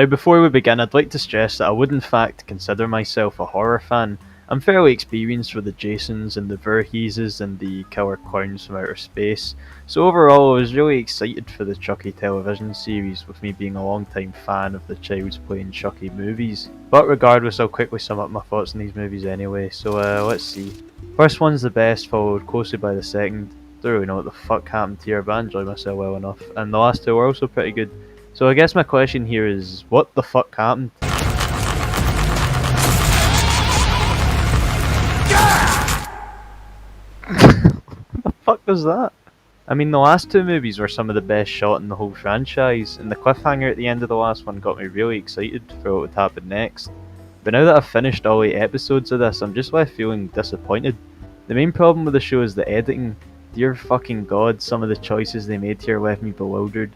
Now before we begin, I'd like to stress that I would in fact consider myself a horror fan. I'm fairly experienced with the Jasons and the Voorheeses and the killer clowns from outer space, so overall I was really excited for the Chucky television series, with me being a long time fan of the Child's Play and Chucky movies. But regardless, I'll quickly sum up my thoughts on these movies anyway, so let's see. First one's the best, followed closely by the second. Don't really know what the fuck happened here, but I enjoyed myself well enough, and the last two were also pretty good. So I guess my question here is, what the fuck happened? What the fuck was that? I mean, the last two movies were some of the best shot in the whole franchise, and the cliffhanger at the end of the last one got me really excited for what would happen next. But now that I've finished all 8 episodes of this, I'm just left feeling disappointed. The main problem with the show is the editing. Dear fucking god, some of the choices they made here left me bewildered.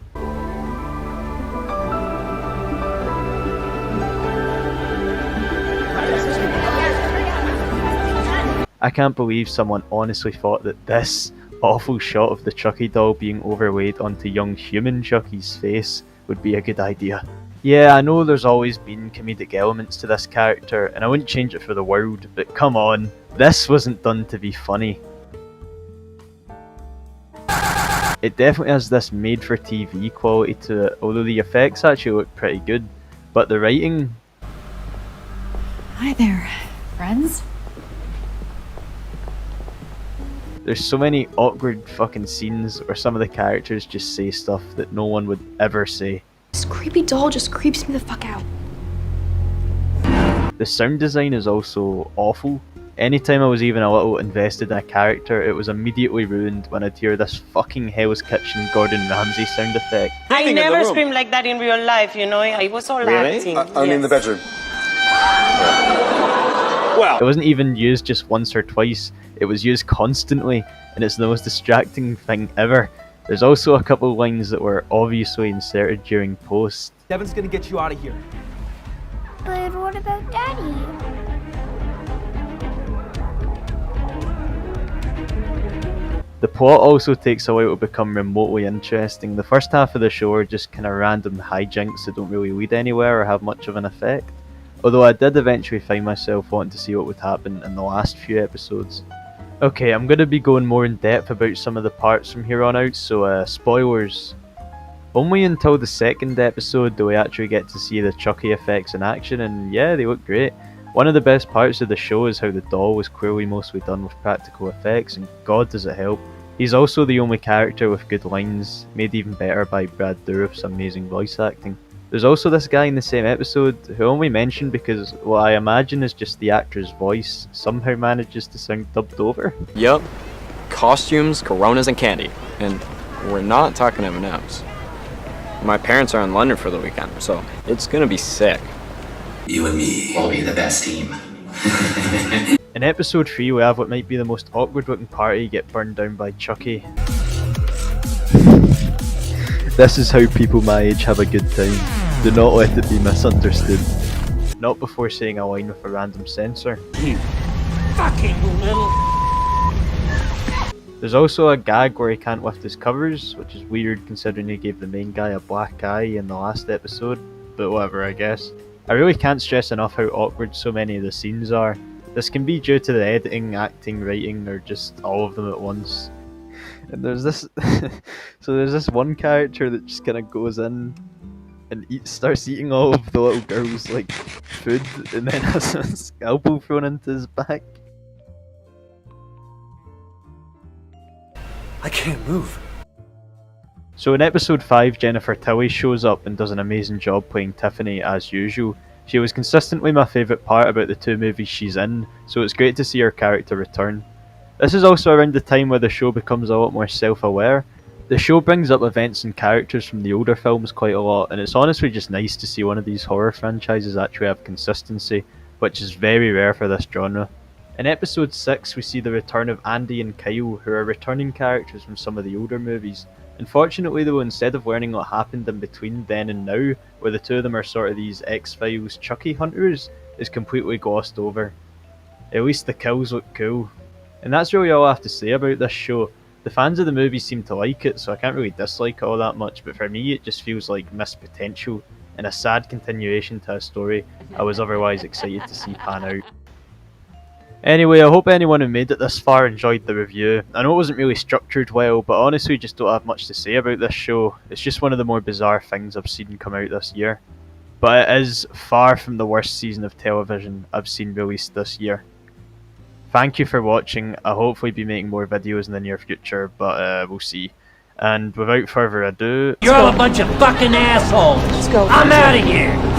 I can't believe someone honestly thought that this awful shot of the Chucky doll being overlaid onto young human Chucky's face would be a good idea. Yeah, I know there's always been comedic elements to this character, and I wouldn't change it for the world, but come on, this wasn't done to be funny. It definitely has this made-for-TV quality to it, although the effects actually look pretty good, but the writing... Hi there, friends. There's so many awkward fucking scenes where some of the characters just say stuff that no one would ever say. This creepy doll just creeps me the fuck out. The sound design is also awful. Anytime I was even a little invested in a character, it was immediately ruined when I'd hear this fucking Hell's Kitchen Gordon Ramsay sound effect. I never screamed like that in real life, you know, I was all acting. Only in the bedroom. Well, it wasn't even used just once or twice, it was used constantly, and it's the most distracting thing ever. There's also a couple of lines that were obviously inserted during post. Devin's gonna get you out of here. But what about Daddy? The plot also takes a while to become remotely interesting. The first half of the show are just kind of random hijinks that don't really lead anywhere or have much of an effect. Although I did eventually find myself wanting to see what would happen in the last few episodes. Okay, I'm going to be going more in depth about some of the parts from here on out, so spoilers. Only until the second episode do we actually get to see the Chucky effects in action, and yeah, they look great. One of the best parts of the show is how the doll was clearly mostly done with practical effects, and god does it help. He's also the only character with good lines, made even better by Brad Dourif's amazing voice acting. There's also this guy in the same episode who only mentioned because what I imagine is just the actor's voice somehow manages to sound dubbed over. Yup. Costumes, Coronas, and candy. And we're not talking M&Ms. My parents are in London for the weekend, so it's gonna be sick. You and me will be the best team. In episode 3 we have what might be the most awkward looking party get burned down by Chucky. This is how people my age have a good time. Do not let it be misunderstood. Not before saying a line with a random censor. You fucking little... There's also a gag where he can't lift his covers, which is weird considering he gave the main guy a black eye in the last episode, but whatever I guess. I really can't stress enough how awkward so many of the scenes are. This can be due to the editing, acting, writing, or just all of them at once. And there's this there's this one character that just kind of goes in and starts eating all of the little girls like food, and then has a scalpel thrown into his back. I can't move. So in episode 5, Jennifer Tilly shows up and does an amazing job playing Tiffany as usual. She was consistently my favourite part about the 2 movies she's in, so it's great to see her character return. This is also around the time where the show becomes a lot more self-aware. The show brings up events and characters from the older films quite a lot, and it's honestly just nice to see one of these horror franchises actually have consistency, which is very rare for this genre. In episode 6 we see the return of Andy and Kyle, who are returning characters from some of the older movies. Unfortunately though, instead of learning what happened in between then and now, where the two of them are sort of these X-Files Chucky hunters, is completely glossed over. At least the kills look cool. And that's really all I have to say about this show. The fans of the movie seem to like it, so I can't really dislike it all that much, but for me it just feels like missed potential. and a sad continuation to a story I was otherwise excited to see pan out. Anyway, I hope anyone who made it this far enjoyed the review. I know it wasn't really structured well, but honestly just don't have much to say about this show. It's just one of the more bizarre things I've seen come out this year. But it is far from the worst season of television I've seen released this year. Thank you for watching. I'll hopefully be making more videos in the near future, but we'll see. And without further ado... You're all a bunch of fucking assholes! Let's go. I'm out of here!